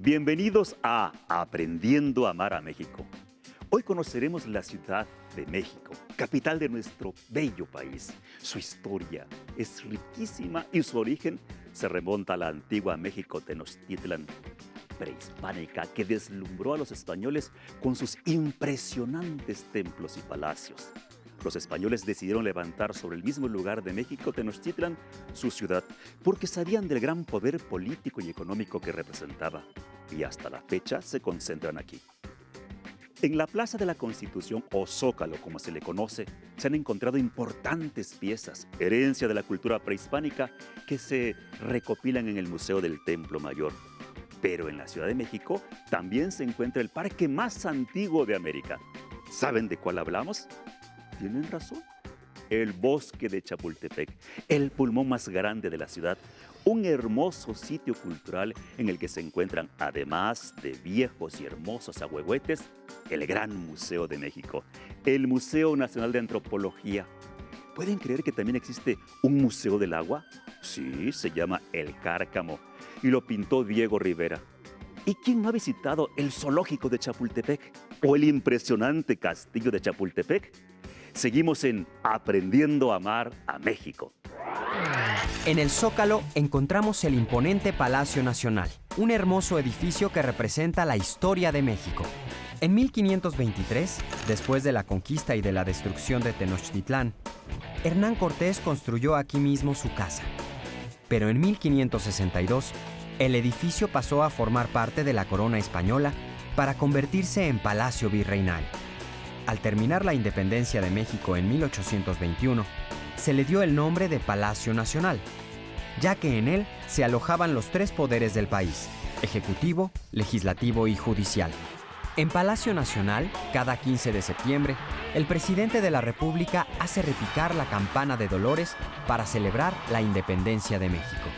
Bienvenidos a Aprendiendo a Amar a México. Hoy conoceremos la Ciudad de México, capital de nuestro bello país. Su historia es riquísima y su origen se remonta a la antigua México Tenochtitlan, prehispánica, que deslumbró a los españoles con sus impresionantes templos y palacios. Los españoles decidieron levantar sobre el mismo lugar de México Tenochtitlan su ciudad porque sabían del gran poder político y económico que representaba, y hasta la fecha se concentran aquí. En la Plaza de la Constitución, o Zócalo como se le conoce, se han encontrado importantes piezas, herencia de la cultura prehispánica, que se recopilan en el Museo del Templo Mayor. Pero en la Ciudad de México también se encuentra el parque más antiguo de América. ¿Saben de cuál hablamos? Tienen razón. El Bosque de Chapultepec, el pulmón más grande de la ciudad, un hermoso sitio cultural en el que se encuentran, además de viejos y hermosos ahuehuetes, el Gran Museo de México, el Museo Nacional de Antropología. ¿Pueden creer que también existe un museo del agua? Sí, se llama El Cárcamo y lo pintó Diego Rivera. ¿Y quién no ha visitado el zoológico de Chapultepec o el impresionante castillo de Chapultepec? Seguimos en Aprendiendo a Amar a México. En el Zócalo encontramos el imponente Palacio Nacional, un hermoso edificio que representa la historia de México. En 1523, después de la conquista y de la destrucción de Tenochtitlán, Hernán Cortés construyó aquí mismo su casa. Pero en 1562, el edificio pasó a formar parte de la corona española para convertirse en Palacio Virreinal. Al terminar la independencia de México en 1821, se le dio el nombre de Palacio Nacional, ya que en él se alojaban los tres poderes del país: ejecutivo, legislativo y judicial. En Palacio Nacional, cada 15 de septiembre, el presidente de la República hace repicar la campana de Dolores para celebrar la independencia de México.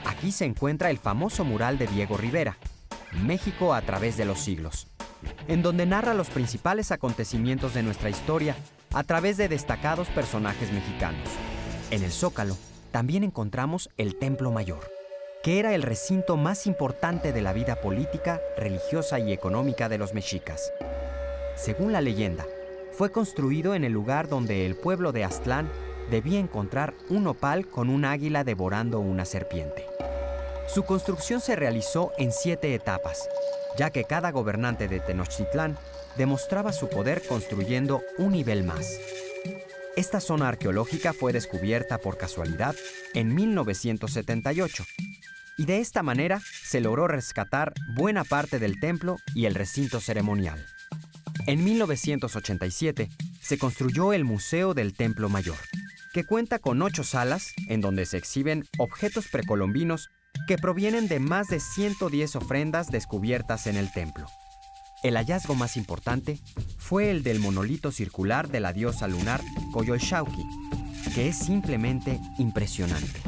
Aquí se encuentra el famoso mural de Diego Rivera, México a través de los siglos, en donde narra los principales acontecimientos de nuestra historia a través de destacados personajes mexicanos. En el Zócalo también encontramos el Templo Mayor, que era el recinto más importante de la vida política, religiosa y económica de los mexicas. Según la leyenda, fue construido en el lugar donde el pueblo de Aztlán debía encontrar un nopal con un águila devorando una serpiente. Su construcción se realizó en 7 etapas, ya que cada gobernante de Tenochtitlán demostraba su poder construyendo un nivel más. Esta zona arqueológica fue descubierta por casualidad en 1978, y de esta manera se logró rescatar buena parte del templo y el recinto ceremonial. En 1987 se construyó el Museo del Templo Mayor, que cuenta con 8 salas en donde se exhiben objetos precolombinos que provienen de más de 110 ofrendas descubiertas en el templo. El hallazgo más importante fue el del monolito circular de la diosa lunar Coyolxauhqui, que es simplemente impresionante.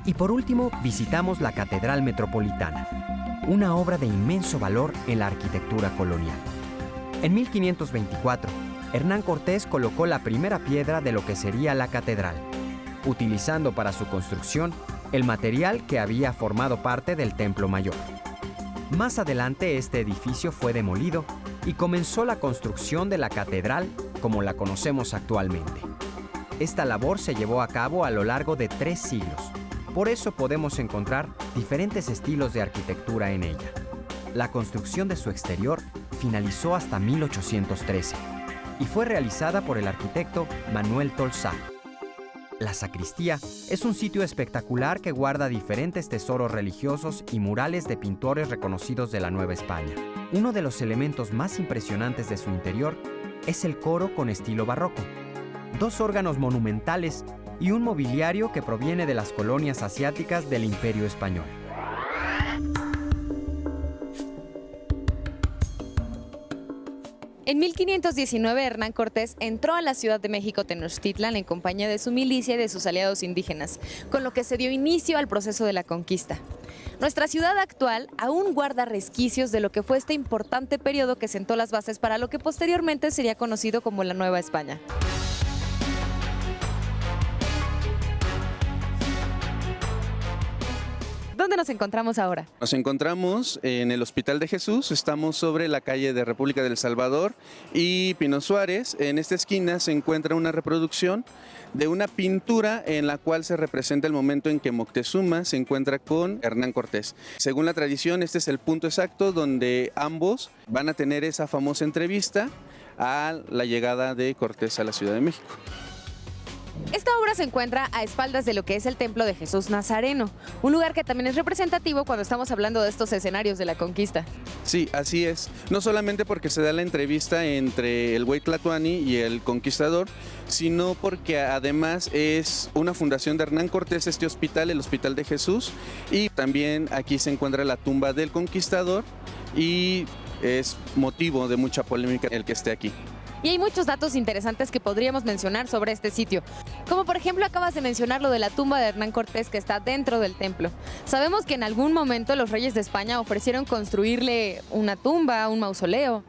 Y por último, visitamos la Catedral Metropolitana, una obra de inmenso valor en la arquitectura colonial. En 1524, Hernán Cortés colocó la primera piedra de lo que sería la catedral, utilizando para su construcción el material que había formado parte del Templo Mayor. Más adelante este edificio fue demolido y comenzó la construcción de la catedral como la conocemos actualmente. Esta labor se llevó a cabo a lo largo de 3 siglos. Por eso podemos encontrar diferentes estilos de arquitectura en ella. La construcción de su exterior finalizó hasta 1813 y fue realizada por el arquitecto Manuel Tolsá. La sacristía es un sitio espectacular que guarda diferentes tesoros religiosos y murales de pintores reconocidos de la Nueva España. Uno de los elementos más impresionantes de su interior es el coro con estilo barroco, 2 órganos monumentales y un mobiliario que proviene de las colonias asiáticas del Imperio Español. En 1519, Hernán Cortés entró a la Ciudad de México Tenochtitlan en compañía de su milicia y de sus aliados indígenas, con lo que se dio inicio al proceso de la conquista. Nuestra ciudad actual aún guarda resquicios de lo que fue este importante periodo que sentó las bases para lo que posteriormente sería conocido como la Nueva España. nos encontramos ahora? Nos encontramos en el Hospital de Jesús, estamos sobre la calle de República del Salvador y Pino Suárez. En esta esquina se encuentra una reproducción de una pintura en la cual se representa el momento en que Moctezuma se encuentra con Hernán Cortés. Según la tradición, este es el punto exacto donde ambos van a tener esa famosa entrevista a la llegada de Cortés a la Ciudad de México. Esta obra se encuentra a espaldas de lo que es el Templo de Jesús Nazareno, un lugar que también es representativo cuando estamos hablando de estos escenarios de la conquista. Sí, así es. No solamente porque se da la entrevista entre el Güey Tlatoani y el conquistador, sino porque además es una fundación de Hernán Cortés este hospital, el Hospital de Jesús, y también aquí se encuentra la tumba del conquistador y es motivo de mucha polémica el que esté aquí. Y hay muchos datos interesantes que podríamos mencionar sobre este sitio. Como por ejemplo acabas de mencionar lo de la tumba de Hernán Cortés que está dentro del templo. Sabemos que en algún momento los reyes de España ofrecieron construirle una tumba, un mausoleo.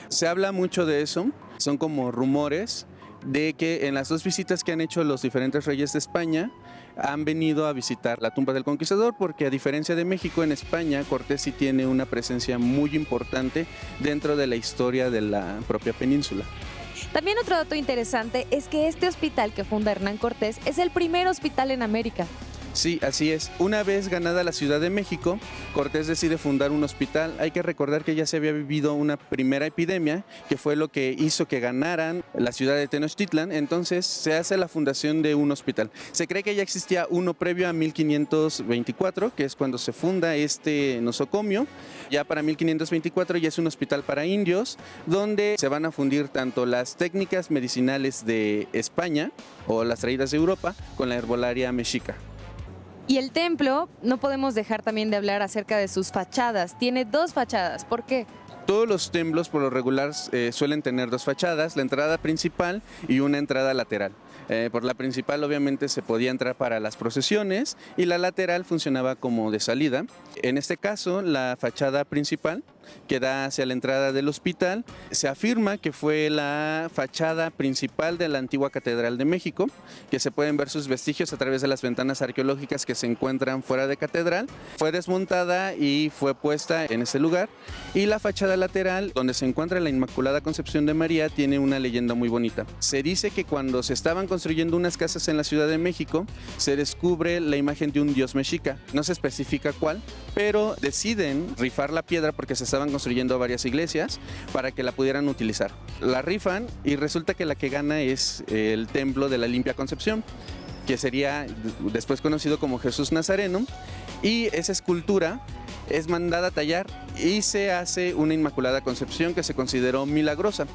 Se habla mucho de eso, son como rumores de que en las dos visitas que han hecho los diferentes reyes de España han venido a visitar la tumba del conquistador, porque a diferencia de México, en España Cortés sí tiene una presencia muy importante dentro de la historia de la propia península. También otro dato interesante es que este hospital que funda Hernán Cortés es el primer hospital en América. Sí, así es. Una vez ganada la Ciudad de México, Cortés decide fundar un hospital. Hay que recordar que ya se había vivido una primera epidemia, que fue lo que hizo que ganaran la ciudad de Tenochtitlan. Entonces se hace la fundación de un hospital. Se cree que ya existía uno previo a 1524, que es cuando se funda este nosocomio. Ya para 1524 ya es un hospital para indios, donde se van a fundir tanto las técnicas medicinales de España o las traídas de Europa con la herbolaria mexica. Y el templo, no podemos dejar también de hablar acerca de sus fachadas. Tiene dos fachadas. ¿Por qué? Todos los templos por lo regular suelen tener dos fachadas, la entrada principal y una entrada lateral. Por la principal obviamente se podía entrar para las procesiones y la lateral funcionaba como de salida. En este caso, la fachada principal, que da hacia la entrada del hospital, se afirma que fue la fachada principal de la antigua Catedral de México, que se pueden ver sus vestigios a través de las ventanas arqueológicas que se encuentran fuera de catedral. Fue desmontada y fue puesta en ese lugar. Y la fachada lateral, donde se encuentra la Inmaculada Concepción de María, tiene una leyenda muy bonita. Se dice que cuando se estaban construyendo unas casas en la Ciudad de México, se descubre la imagen de un dios mexica. No se especifica cuál, pero deciden rifar la piedra porque se estaban construyendo varias iglesias para que la pudieran utilizar. La rifan y resulta que la que gana es el templo de la Limpia Concepción, que sería después conocido como Jesús Nazareno, y esa escultura es mandada a tallar y se hace una Inmaculada Concepción que se consideró milagrosa.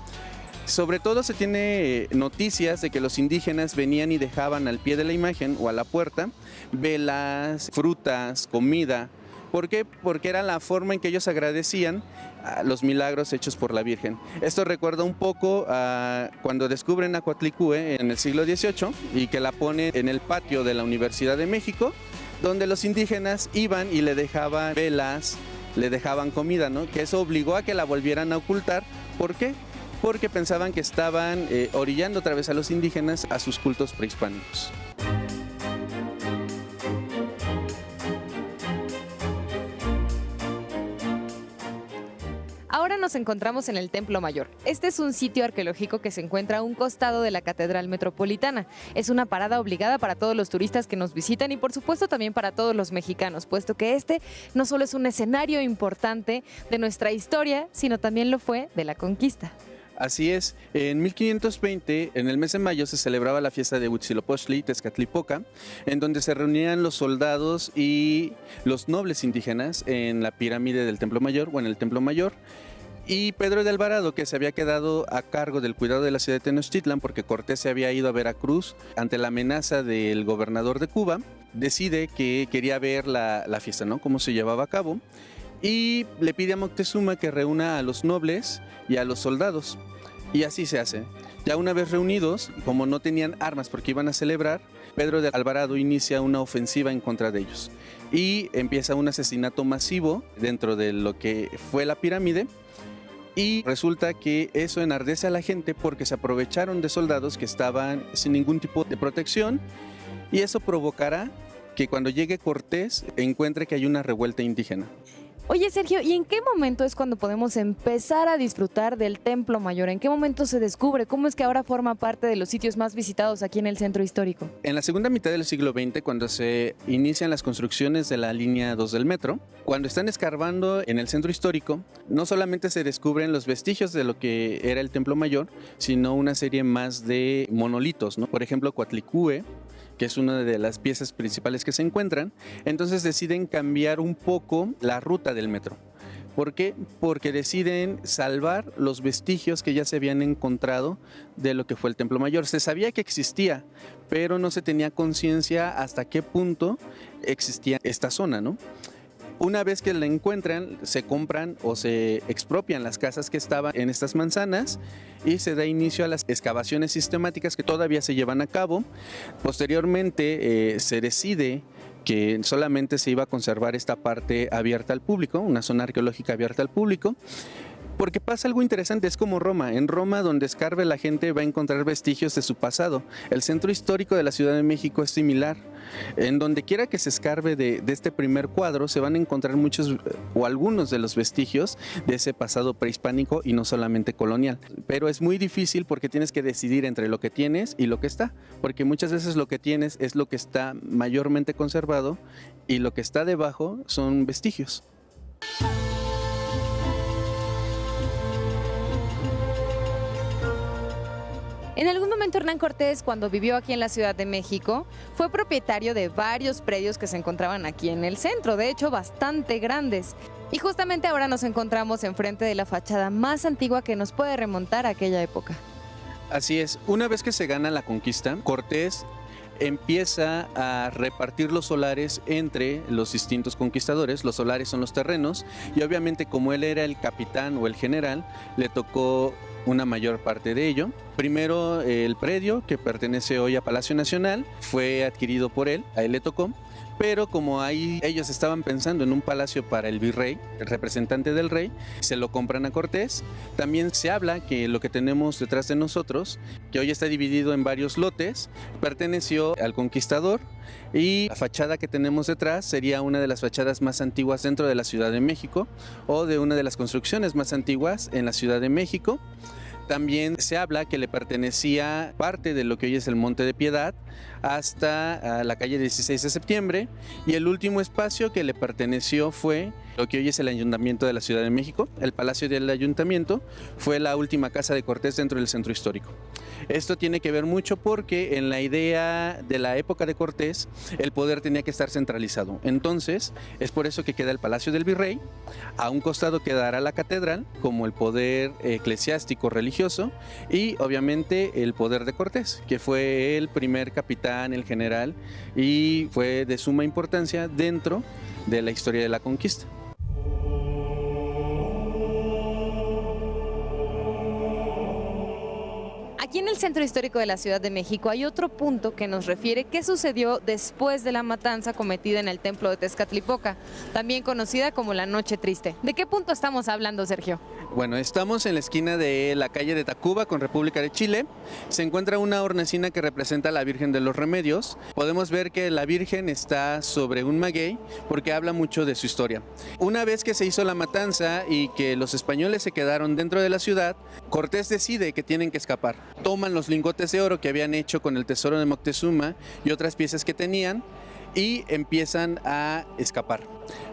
Sobre todo se tiene noticias de que los indígenas venían y dejaban al pie de la imagen o a la puerta velas, frutas, comida. ¿Por qué? Porque era la forma en que ellos agradecían a los milagros hechos por la Virgen. Esto recuerda un poco a cuando descubren a Coatlicue en el siglo XVIII y que la ponen en el patio de la Universidad de México, donde los indígenas iban y le dejaban velas, le dejaban comida, ¿no? Que eso obligó a que la volvieran a ocultar. ¿Por qué? Porque pensaban que estaban orillando otra vez a los indígenas a sus cultos prehispánicos. Ahora nos encontramos en el Templo Mayor. Este es un sitio arqueológico que se encuentra a un costado de la Catedral Metropolitana. Es una parada obligada para todos los turistas que nos visitan y por supuesto también para todos los mexicanos, puesto que este no solo es un escenario importante de nuestra historia, sino también lo fue de la conquista. Así es, en 1520, en el mes de mayo, se celebraba la fiesta de Huitzilopochtli, Tezcatlipoca, en donde se reunían los soldados y los nobles indígenas en la pirámide del Templo Mayor o en el Templo Mayor. Y Pedro de Alvarado, que se había quedado a cargo del cuidado de la ciudad de Tenochtitlan porque Cortés se había ido a Veracruz ante la amenaza del gobernador de Cuba, decide que quería ver la fiesta, ¿no? Cómo se llevaba a cabo. Y le pide a Moctezuma que reúna a los nobles y a los soldados. Y así se hace. Ya una vez reunidos, como no tenían armas porque iban a celebrar, Pedro de Alvarado inicia una ofensiva en contra de ellos. Y empieza un asesinato masivo dentro de lo que fue la pirámide. Y resulta que eso enardece a la gente porque se aprovecharon de soldados que estaban sin ningún tipo de protección. Y eso provocará que cuando llegue Cortés encuentre que hay una revuelta indígena. Oye, Sergio, ¿y en qué momento es cuando podemos empezar a disfrutar del Templo Mayor? ¿En qué momento se descubre? ¿Cómo es que ahora forma parte de los sitios más visitados aquí en el centro histórico? En la segunda mitad del siglo XX, cuando se inician las construcciones de la línea 2 del metro, cuando están escarbando en el centro histórico, no solamente se descubren los vestigios de lo que era el Templo Mayor, sino una serie más de monolitos, ¿no? Por ejemplo, Coatlicue, que es una de las piezas principales que se encuentran. Entonces deciden cambiar un poco la ruta del metro. ¿Por qué? Porque deciden salvar los vestigios que ya se habían encontrado de lo que fue el Templo Mayor. Se sabía que existía, pero no se tenía conciencia hasta qué punto existía esta zona, ¿no? Una vez que la encuentran, se compran o se expropian las casas que estaban en estas manzanas y se da inicio a las excavaciones sistemáticas que todavía se llevan a cabo. Posteriormente se decide que solamente se iba a conservar esta parte abierta al público, una zona arqueológica abierta al público. Porque pasa algo interesante, es como Roma. En Roma, donde escarbe la gente va a encontrar vestigios de su pasado. El centro histórico de la Ciudad de México es similar. En donde quiera que se escarbe de este primer cuadro, se van a encontrar muchos o algunos de los vestigios de ese pasado prehispánico y no solamente colonial. Pero es muy difícil porque tienes que decidir entre lo que tienes y lo que está. Porque muchas veces lo que tienes es lo que está mayormente conservado y lo que está debajo son vestigios. En algún momento Hernán Cortés, cuando vivió aquí en la Ciudad de México, fue propietario de varios predios que se encontraban aquí en el centro, de hecho bastante grandes. Y justamente ahora nos encontramos enfrente de la fachada más antigua que nos puede remontar a aquella época. Así es, una vez que se gana la conquista, Cortés empieza a repartir los solares entre los distintos conquistadores. Los solares son los terrenos y obviamente como él era el capitán o el general, le tocó una mayor parte de ello. Primero el predio que pertenece hoy a Palacio Nacional fue adquirido por él, a él le tocó. Pero como ahí ellos estaban pensando en un palacio para el virrey, el representante del rey, se lo compran a Cortés. También se habla que lo que tenemos detrás de nosotros, que hoy está dividido en varios lotes, perteneció al conquistador y la fachada que tenemos detrás sería una de las fachadas más antiguas dentro de la Ciudad de México o de una de las construcciones más antiguas en la Ciudad de México. También se habla que le pertenecía parte de lo que hoy es el Monte de Piedad hasta la calle 16 de septiembre y el último espacio que le perteneció fue lo que hoy es el Ayuntamiento de la Ciudad de México. El Palacio del Ayuntamiento fue la última casa de Cortés dentro del centro histórico. Esto tiene que ver mucho porque en la idea de la época de Cortés el poder tenía que estar centralizado. Entonces es por eso que queda el Palacio del Virrey, a un costado quedará la catedral como el poder eclesiástico religioso y obviamente el poder de Cortés, que fue el primer capitán, el general y fue de suma importancia dentro de la historia de la conquista. Aquí en el centro histórico de la Ciudad de México hay otro punto que nos refiere qué sucedió después de la matanza cometida en el templo de Tezcatlipoca, también conocida como la Noche Triste. ¿De qué punto estamos hablando, Sergio? Bueno, estamos en la esquina de la calle de Tacuba con República de Chile. Se encuentra una hornacina que representa a la Virgen de los Remedios. Podemos ver que la Virgen está sobre un maguey porque habla mucho de su historia. Una vez que se hizo la matanza y que los españoles se quedaron dentro de la ciudad, Cortés decide que tienen que escapar. Toman los lingotes de oro que habían hecho con el tesoro de Moctezuma y otras piezas que tenían y empiezan a escapar.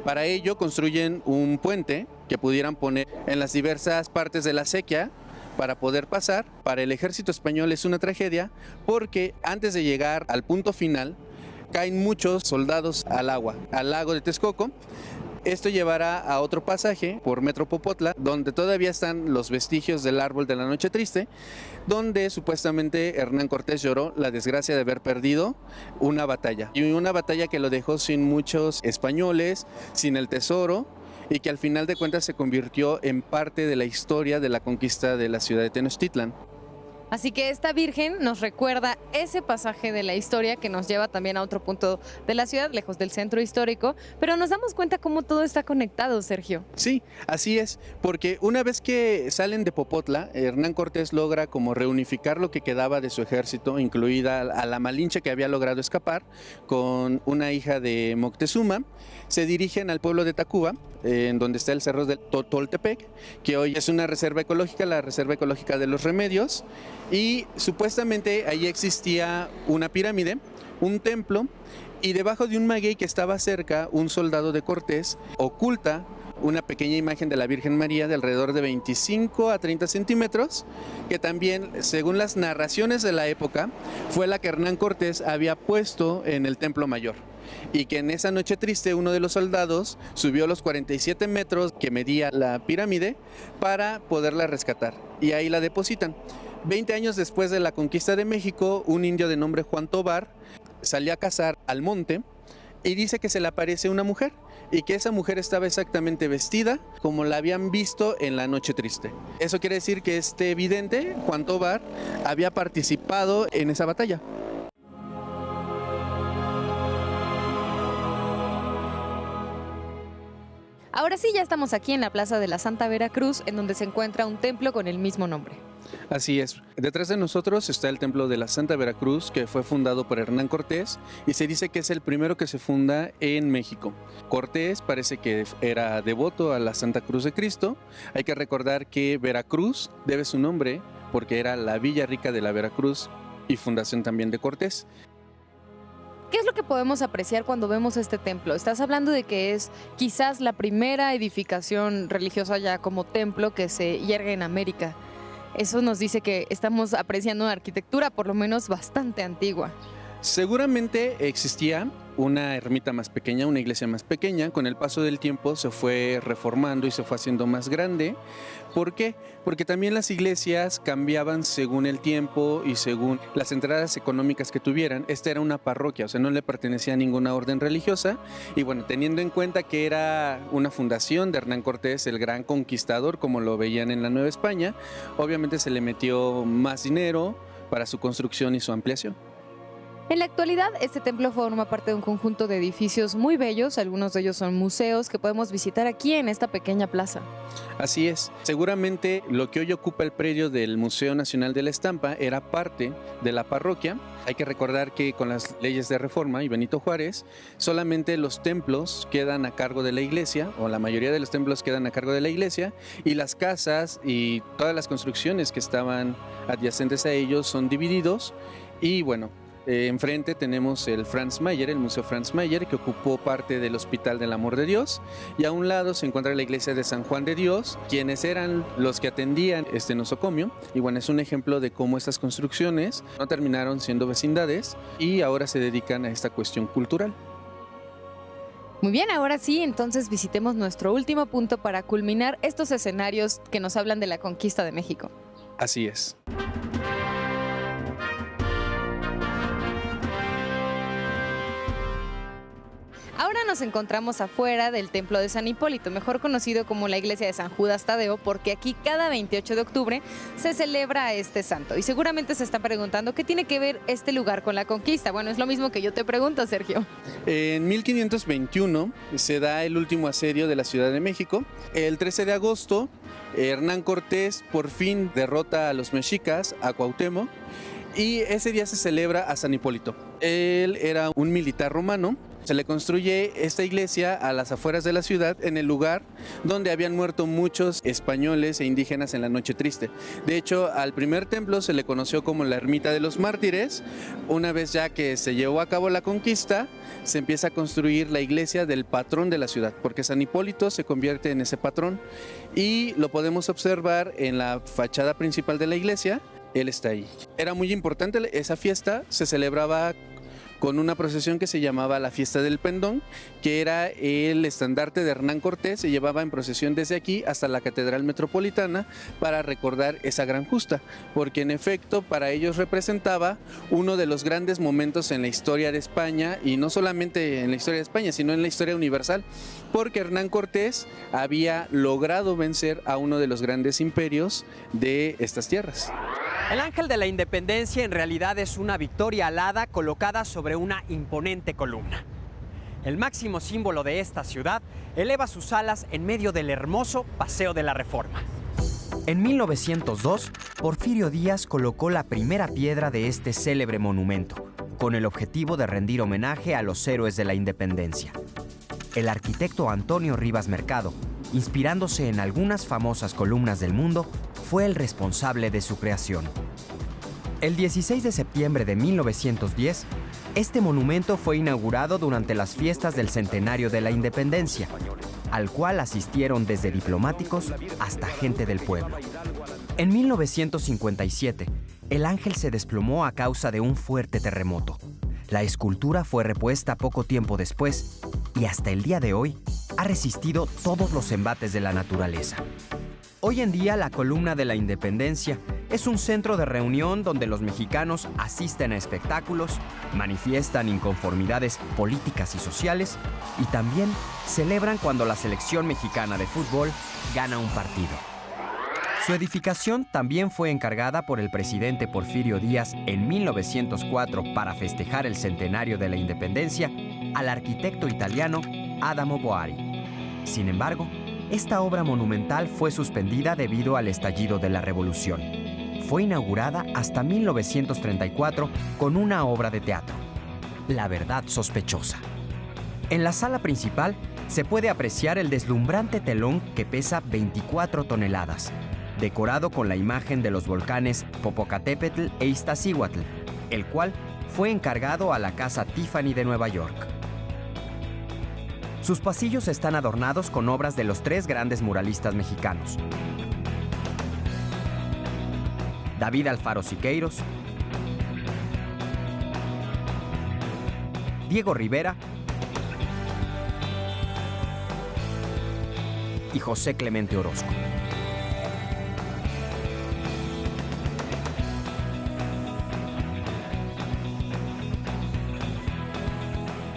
Para ello construyen un puente que pudieran poner en las diversas partes de la acequia para poder pasar. Para el ejército español es una tragedia porque antes de llegar al punto final caen muchos soldados al agua, al lago de Texcoco. Esto llevará a otro pasaje por Metro Popotla, donde todavía están los vestigios del árbol de la Noche Triste, donde supuestamente Hernán Cortés lloró la desgracia de haber perdido una batalla. Y una batalla que lo dejó sin muchos españoles, sin el tesoro, y que al final de cuentas se convirtió en parte de la historia de la conquista de la ciudad de Tenochtitlan. Así que esta Virgen nos recuerda ese pasaje de la historia que nos lleva también a otro punto de la ciudad, lejos del centro histórico, pero nos damos cuenta cómo todo está conectado, Sergio. Sí, así es, porque una vez que salen de Popotla, Hernán Cortés logra como reunificar lo que quedaba de su ejército, incluida a la Malinche que había logrado escapar, con una hija de Moctezuma. Se dirigen al pueblo de Tacuba, en donde está el cerro de Totoltepec, que hoy es una reserva ecológica, la Reserva Ecológica de los Remedios, y supuestamente ahí existía una pirámide, un templo, y debajo de un maguey que estaba cerca, un soldado de Cortés oculta una pequeña imagen de la Virgen María de alrededor de 25 a 30 centímetros, que también, según las narraciones de la época, fue la que Hernán Cortés había puesto en el Templo Mayor. Y que en esa noche triste uno de los soldados subió los 47 metros que medía la pirámide para poderla rescatar, y ahí la depositan. 20 años después de la conquista de México, un indio de nombre Juan Tobar salió a cazar al monte y dice que se le aparece una mujer y que esa mujer estaba exactamente vestida como la habían visto en la noche triste. Eso quiere decir que este vidente, Juan Tobar, había participado en esa batalla. Ahora sí, ya estamos aquí en la Plaza de la Santa Veracruz, en donde se encuentra un templo con el mismo nombre. Así es. Detrás de nosotros está el templo de la Santa Veracruz, que fue fundado por Hernán Cortés, y se dice que es el primero que se funda en México. Cortés parece que era devoto a la Santa Cruz de Cristo. Hay que recordar que Veracruz debe su nombre porque era la Villa Rica de la Veracruz y fundación también de Cortés. ¿Qué es lo que podemos apreciar cuando vemos este templo? Estás hablando de que es quizás la primera edificación religiosa ya como templo que se yergue en América. Eso nos dice que estamos apreciando una arquitectura por lo menos bastante antigua. Seguramente existía una ermita más pequeña, una iglesia más pequeña. Con el paso del tiempo se fue reformando y se fue haciendo más grande. ¿Por qué? Porque también las iglesias cambiaban según el tiempo y según las entradas económicas que tuvieran. Esta era una parroquia, o sea, no le pertenecía a ninguna orden religiosa. Y bueno, teniendo en cuenta que era una fundación de Hernán Cortés, el gran conquistador, como lo veían en la Nueva España, obviamente se le metió más dinero para su construcción y su ampliación. En la actualidad, este templo forma parte de un conjunto de edificios muy bellos, algunos de ellos son museos que podemos visitar aquí en esta pequeña plaza. Así es, seguramente lo que hoy ocupa el predio del Museo Nacional de la Estampa era parte de la parroquia. Hay que recordar que con las leyes de reforma y Benito Juárez, solamente los templos quedan a cargo de la iglesia, o la mayoría de los templos quedan a cargo de la iglesia, y las casas y todas las construcciones que estaban adyacentes a ellos son divididos. Y bueno, enfrente tenemos el Franz Mayer, el Museo Franz Mayer, que ocupó parte del Hospital del Amor de Dios, y a un lado se encuentra la iglesia de San Juan de Dios, quienes eran los que atendían este nosocomio. Y bueno, es un ejemplo de cómo estas construcciones no terminaron siendo vecindades y ahora se dedican a esta cuestión cultural. Muy bien, ahora sí, entonces visitemos nuestro último punto para culminar estos escenarios que nos hablan de la conquista de México. Así es. Ahora nos encontramos afuera del Templo de San Hipólito, mejor conocido como la Iglesia de San Judas Tadeo, porque aquí cada 28 de octubre se celebra este santo. Y seguramente se está preguntando qué tiene que ver este lugar con la conquista. Bueno, es lo mismo que yo te pregunto, Sergio. En 1521 se da el último asedio de la Ciudad de México. El 13 de agosto, Hernán Cortés por fin derrota a los mexicas, a Cuauhtémoc, y ese día se celebra a San Hipólito. Él era un militar romano. Se le construye esta iglesia a las afueras de la ciudad, en el lugar donde habían muerto muchos españoles e indígenas en la Noche Triste. De hecho, al primer templo se le conoció como la Ermita de los Mártires. Una vez ya que se llevó a cabo la conquista, se empieza a construir la iglesia del patrón de la ciudad, porque San Hipólito se convierte en ese patrón y lo podemos observar en la fachada principal de la iglesia. Él está ahí. Era muy importante esa fiesta, se celebraba con una procesión que se llamaba la Fiesta del Pendón, que era el estandarte de Hernán Cortés. Se llevaba en procesión desde aquí hasta la Catedral Metropolitana para recordar esa gran justa, porque en efecto para ellos representaba uno de los grandes momentos en la historia de España, y no solamente en la historia de España, sino en la historia universal, porque Hernán Cortés había logrado vencer a uno de los grandes imperios de estas tierras. El Ángel de la Independencia en realidad es una victoria alada colocada sobre una imponente columna. El máximo símbolo de esta ciudad eleva sus alas en medio del hermoso Paseo de la Reforma. En 1902, Porfirio Díaz colocó la primera piedra de este célebre monumento, con el objetivo de rendir homenaje a los héroes de la independencia. El arquitecto Antonio Rivas Mercado, inspirándose en algunas famosas columnas del mundo, fue el responsable de su creación. El 16 de septiembre de 1910, este monumento fue inaugurado durante las fiestas del centenario de la independencia, al cual asistieron desde diplomáticos hasta gente del pueblo. En 1957, el ángel se desplomó a causa de un fuerte terremoto. La escultura fue repuesta poco tiempo después y hasta el día de hoy ha resistido todos los embates de la naturaleza. Hoy en día, la Columna de la Independencia es un centro de reunión donde los mexicanos asisten a espectáculos, manifiestan inconformidades políticas y sociales y también celebran cuando la selección mexicana de fútbol gana un partido. Su edificación también fue encargada por el presidente Porfirio Díaz en 1904 para festejar el centenario de la independencia al arquitecto italiano Adamo Boari. Sin embargo, esta obra monumental fue suspendida debido al estallido de la Revolución. Fue inaugurada hasta 1934 con una obra de teatro, La Verdad Sospechosa. En la sala principal se puede apreciar el deslumbrante telón que pesa 24 toneladas, decorado con la imagen de los volcanes Popocatépetl e Iztaccíhuatl, el cual fue encargado a la Casa Tiffany de Nueva York. Sus pasillos están adornados con obras de los tres grandes muralistas mexicanos: David Alfaro Siqueiros, Diego Rivera y José Clemente Orozco.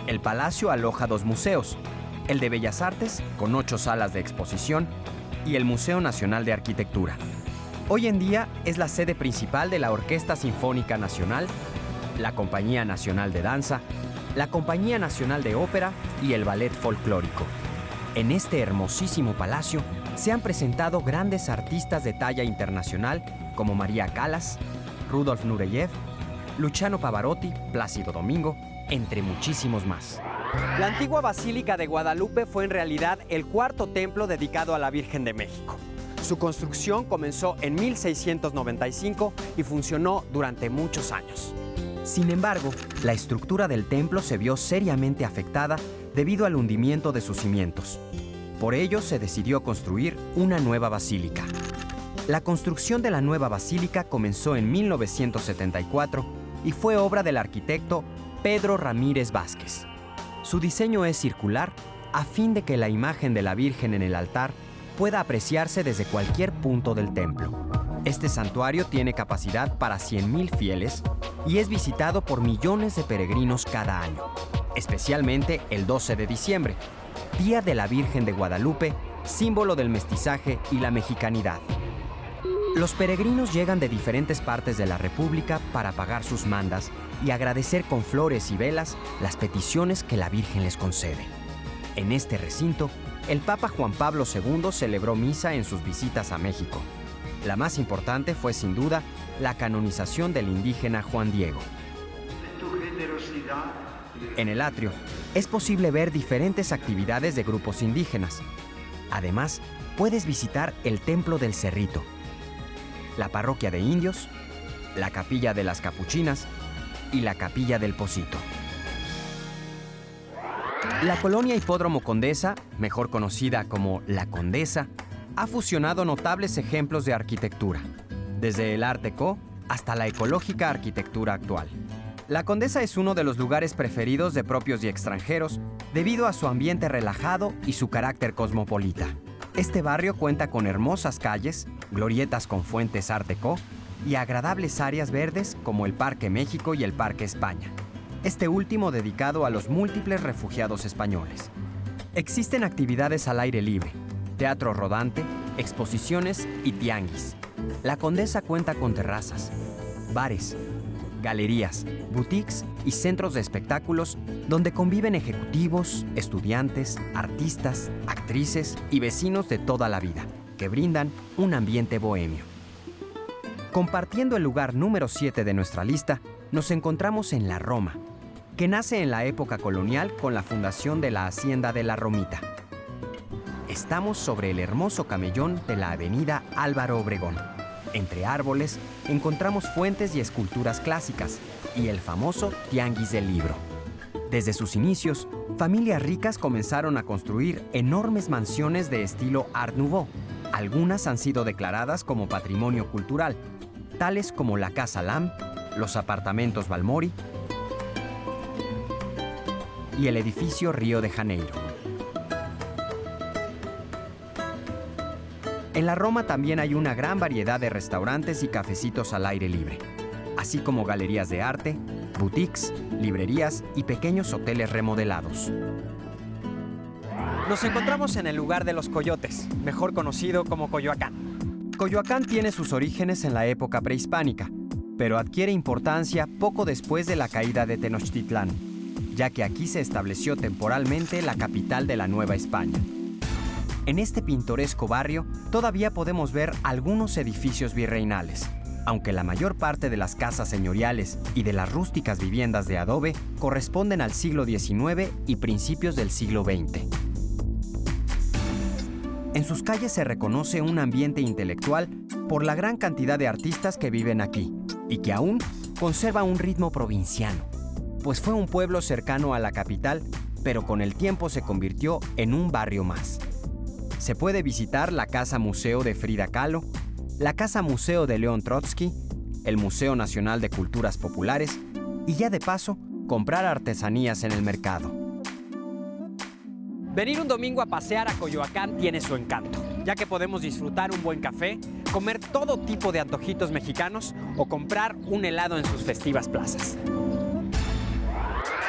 El palacio aloja dos museos: el de Bellas Artes, con 8 salas de exposición, y el Museo Nacional de Arquitectura. Hoy en día es la sede principal de la Orquesta Sinfónica Nacional, la Compañía Nacional de Danza, la Compañía Nacional de Ópera y el Ballet Folclórico. En este hermosísimo palacio se han presentado grandes artistas de talla internacional como María Callas, Rudolf Nureyev, Luciano Pavarotti, Plácido Domingo, entre muchísimos más. La antigua Basílica de Guadalupe fue en realidad el cuarto templo dedicado a la Virgen de México. Su construcción comenzó en 1695 y funcionó durante muchos años. Sin embargo, la estructura del templo se vio seriamente afectada debido al hundimiento de sus cimientos. Por ello, se decidió construir una nueva basílica. La construcción de la nueva basílica comenzó en 1974 y fue obra del arquitecto Pedro Ramírez Vázquez. Su diseño es circular a fin de que la imagen de la Virgen en el altar pueda apreciarse desde cualquier punto del templo. Este santuario tiene capacidad para 100,000 fieles y es visitado por millones de peregrinos cada año, especialmente el 12 de diciembre, Día de la Virgen de Guadalupe, símbolo del mestizaje y la mexicanidad. Los peregrinos llegan de diferentes partes de la República para pagar sus mandas y agradecer con flores y velas las peticiones que la Virgen les concede. En este recinto, el Papa Juan Pablo II celebró misa en sus visitas a México. La más importante fue, sin duda, la canonización del indígena Juan Diego. En el atrio, es posible ver diferentes actividades de grupos indígenas. Además, puedes visitar el Templo del Cerrito, la Parroquia de Indios, la Capilla de las Capuchinas y la Capilla del Pocito. La colonia Hipódromo Condesa, mejor conocida como La Condesa, ha fusionado notables ejemplos de arquitectura, desde el Art Deco hasta la ecológica arquitectura actual. La Condesa es uno de los lugares preferidos de propios y extranjeros debido a su ambiente relajado y su carácter cosmopolita. Este barrio cuenta con hermosas calles, glorietas con fuentes Art Deco y agradables áreas verdes como el Parque México y el Parque España, este último dedicado a los múltiples refugiados españoles. Existen actividades al aire libre, teatro rodante, exposiciones y tianguis, La Condesa cuenta con terrazas, bares, galerías, boutiques y centros de espectáculos donde conviven ejecutivos, estudiantes, artistas, actrices y vecinos de toda la vida, que brindan un ambiente bohemio. Compartiendo el lugar número 7 de nuestra lista, nos encontramos en la Roma, que nace en la época colonial con la fundación de la Hacienda de la Romita. Estamos sobre el hermoso camellón de la avenida Álvaro Obregón. Entre árboles encontramos fuentes y esculturas clásicas y el famoso Tianguis del Libro. Desde sus inicios, familias ricas comenzaron a construir enormes mansiones de estilo Art Nouveau. Algunas han sido declaradas como patrimonio cultural, tales como la Casa Lam, los apartamentos Balmori y el edificio Río de Janeiro. En la Roma también hay una gran variedad de restaurantes y cafecitos al aire libre, así como galerías de arte, boutiques, librerías y pequeños hoteles remodelados. Nos encontramos en el lugar de los coyotes, mejor conocido como Coyoacán. Coyoacán tiene sus orígenes en la época prehispánica, pero adquiere importancia poco después de la caída de Tenochtitlán, ya que aquí se estableció temporalmente la capital de la Nueva España. En este pintoresco barrio todavía podemos ver algunos edificios virreinales, aunque la mayor parte de las casas señoriales y de las rústicas viviendas de adobe corresponden al siglo XIX y principios del siglo XX. En sus calles se reconoce un ambiente intelectual por la gran cantidad de artistas que viven aquí y que aún conserva un ritmo provinciano, pues fue un pueblo cercano a la capital, pero con el tiempo se convirtió en un barrio más. Se puede visitar la Casa Museo de Frida Kahlo, la Casa Museo de León Trotsky, el Museo Nacional de Culturas Populares y ya de paso, comprar artesanías en el mercado. Venir un domingo a pasear a Coyoacán tiene su encanto, ya que podemos disfrutar un buen café, comer todo tipo de antojitos mexicanos o comprar un helado en sus festivas plazas.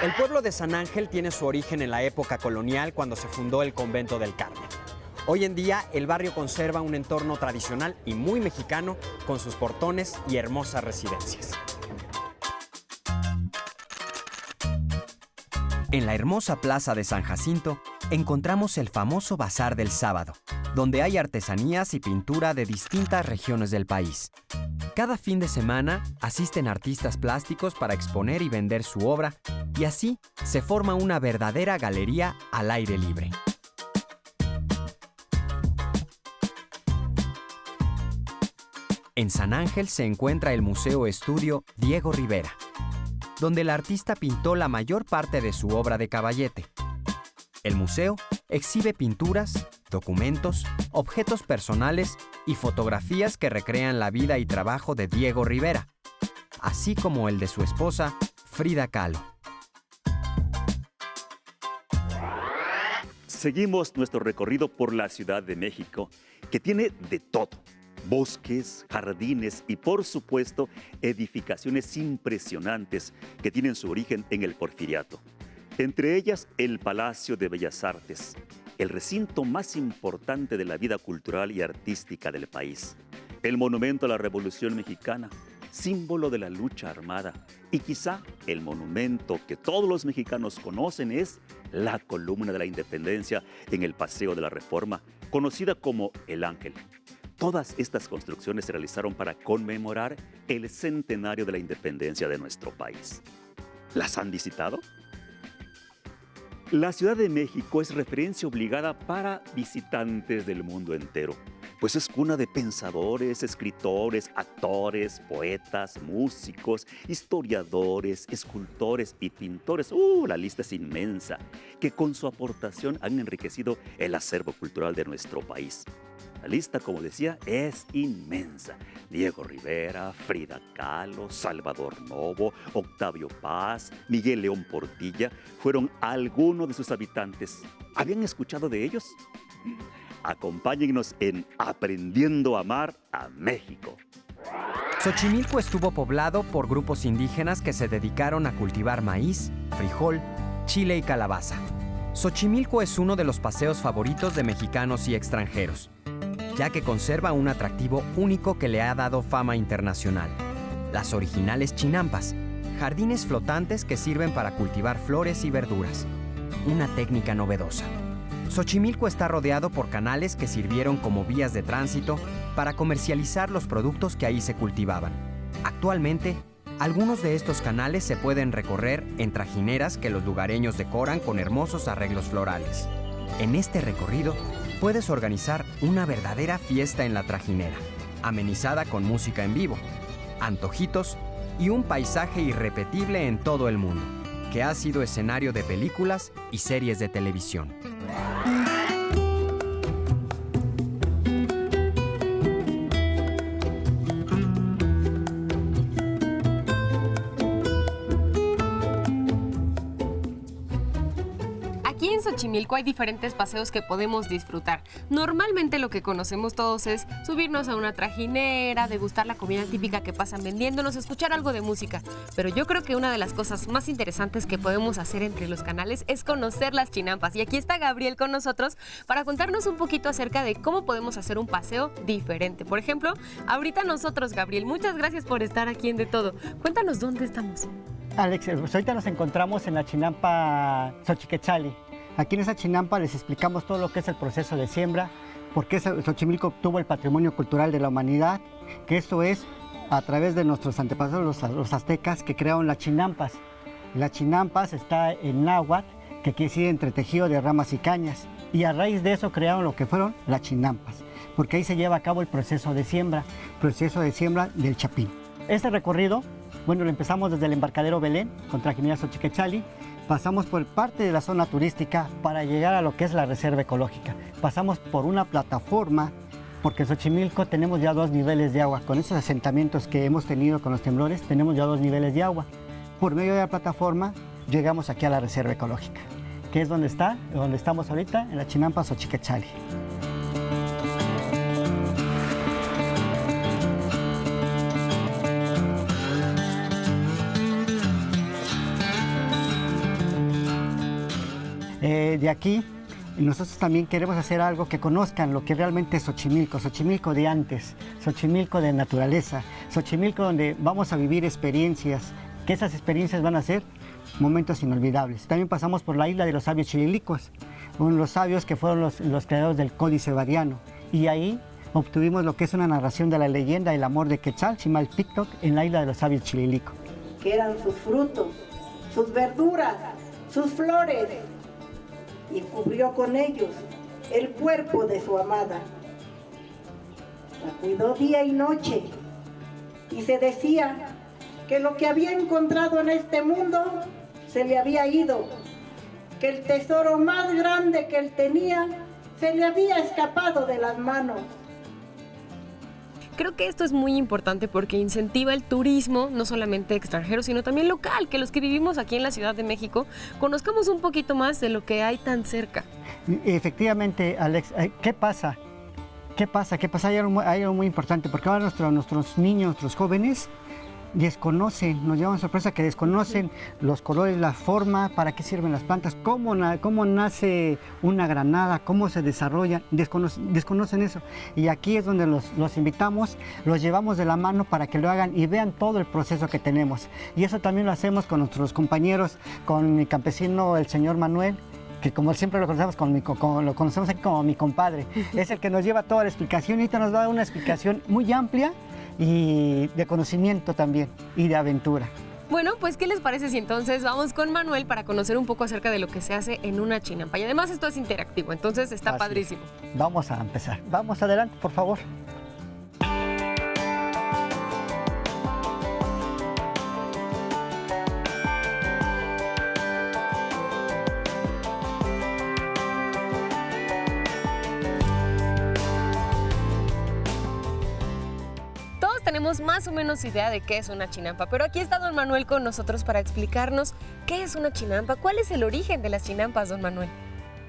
El pueblo de San Ángel tiene su origen en la época colonial cuando se fundó el Convento del Carmen. Hoy en día, el barrio conserva un entorno tradicional y muy mexicano con sus portones y hermosas residencias. En la hermosa plaza de San Jacinto encontramos el famoso Bazar del Sábado, donde hay artesanías y pintura de distintas regiones del país. Cada fin de semana asisten artistas plásticos para exponer y vender su obra, y así se forma una verdadera galería al aire libre. En San Ángel se encuentra el Museo Estudio Diego Rivera, donde el artista pintó la mayor parte de su obra de caballete. El museo exhibe pinturas, documentos, objetos personales y fotografías que recrean la vida y trabajo de Diego Rivera, así como el de su esposa, Frida Kahlo. Seguimos nuestro recorrido por la Ciudad de México, que tiene de todo. Bosques, jardines y, por supuesto, edificaciones impresionantes que tienen su origen en el Porfiriato. Entre ellas, el Palacio de Bellas Artes, el recinto más importante de la vida cultural y artística del país. El Monumento a la Revolución Mexicana, símbolo de la lucha armada. Y quizá el monumento que todos los mexicanos conocen es la Columna de la Independencia en el Paseo de la Reforma, conocida como El Ángel. Todas estas construcciones se realizaron para conmemorar el centenario de la independencia de nuestro país. ¿Las han visitado? La Ciudad de México es referencia obligada para visitantes del mundo entero, pues es cuna de pensadores, escritores, actores, poetas, músicos, historiadores, escultores y pintores. La lista es inmensa, que con su aportación han enriquecido el acervo cultural de nuestro país. La lista, como decía, es inmensa. Diego Rivera, Frida Kahlo, Salvador Novo, Octavio Paz, Miguel León Portilla fueron algunos de sus habitantes. ¿Habían escuchado de ellos? Acompáñennos en Aprendiendo a Amar a México. Xochimilco estuvo poblado por grupos indígenas que se dedicaron a cultivar maíz, frijol, chile y calabaza. Xochimilco es uno de los paseos favoritos de mexicanos y extranjeros. ya que conserva un atractivo único que le ha dado fama internacional: las originales chinampas, jardines flotantes que sirven para cultivar flores y verduras. Una técnica novedosa. Xochimilco está rodeado por canales que sirvieron como vías de tránsito para comercializar los productos que ahí se cultivaban. Actualmente, algunos de estos canales se pueden recorrer en trajineras que los lugareños decoran con hermosos arreglos florales. En este recorrido, puedes organizar una verdadera fiesta en la trajinera, amenizada con música en vivo, antojitos y un paisaje irrepetible en todo el mundo, que ha sido escenario de películas y series de televisión. Aquí en Xochimilco hay diferentes paseos que podemos disfrutar. Normalmente lo que conocemos todos es subirnos a una trajinera, degustar la comida típica que pasan vendiéndonos, escuchar algo de música. Pero yo creo que una de las cosas más interesantes que podemos hacer entre los canales es conocer las chinampas. Y aquí está Gabriel con nosotros para contarnos un poquito acerca de cómo podemos hacer un paseo diferente. Por ejemplo, ahorita nosotros, Gabriel, muchas gracias por estar aquí en De Todo. Cuéntanos dónde estamos. Alex, pues ahorita nos encontramos en la chinampa Xochiquetzali. Aquí en esa chinampa les explicamos todo lo que es el proceso de siembra, por qué Xochimilco obtuvo el patrimonio cultural de la humanidad, que esto es a través de nuestros antepasados, los aztecas, que crearon las chinampas. Las chinampas está en náhuatl, que quiere decir entretejido de ramas y cañas, y a raíz de eso crearon lo que fueron las chinampas, porque ahí se lleva a cabo el proceso de siembra del chapín. Este recorrido, bueno, lo empezamos desde el embarcadero Belén, con trajinera Xochiquetzali. Pasamos por parte de la zona turística para llegar a lo que es la reserva ecológica. Pasamos por una plataforma, porque en Xochimilco tenemos ya 2 niveles de agua. Con esos asentamientos que hemos tenido con los temblores, tenemos ya 2 niveles de agua. Por medio de la plataforma llegamos aquí a la reserva ecológica, que es donde estamos ahorita, en la chinampa Xochiquetzali. De aquí, nosotros también queremos hacer algo que conozcan lo que realmente es Xochimilco, Xochimilco de antes, Xochimilco de naturaleza, Xochimilco donde vamos a vivir experiencias, que esas experiencias van a ser momentos inolvidables. También pasamos por la isla de los sabios chililicuas, los sabios que fueron los creadores del Códice Bariano, y ahí obtuvimos lo que es una narración de la leyenda del amor de Quetzal, Chimalpictoc, en la isla de los sabios chililicos. Que eran sus frutos, sus verduras, sus flores, y cubrió con ellos el cuerpo de su amada. La cuidó día y noche, y se decía que lo que había encontrado en este mundo se le había ido, que el tesoro más grande que él tenía se le había escapado de las manos. Creo que esto es muy importante porque incentiva el turismo, no solamente extranjero, sino también local, que los que vivimos aquí en la Ciudad de México conozcamos un poquito más de lo que hay tan cerca. Efectivamente, Alex, ¿qué pasa? Hay algo muy importante, porque ahora nuestros niños, nuestros jóvenes, desconocen, nos llevan sorpresa que desconocen los colores, la forma, para qué sirven las plantas, cómo nace una granada, cómo se desarrolla, desconocen eso. Y aquí es donde los invitamos, los llevamos de la mano para que lo hagan y vean todo el proceso que tenemos. Y eso también lo hacemos con nuestros compañeros, con mi campesino, el señor Manuel, que como siempre lo conocemos aquí como mi compadre. Es el que nos lleva toda la explicación y ahorita nos va a dar una explicación muy amplia y de conocimiento también, y de aventura. Bueno, pues ¿qué les parece si entonces vamos con Manuel para conocer un poco acerca de lo que se hace en una chinampa? Y además esto es interactivo, entonces está padrísimo. Vamos a empezar. Vamos adelante, por favor. Tenemos más o menos idea de qué es una chinampa, pero aquí está don Manuel con nosotros para explicarnos qué es una chinampa, cuál es el origen de las chinampas, don Manuel.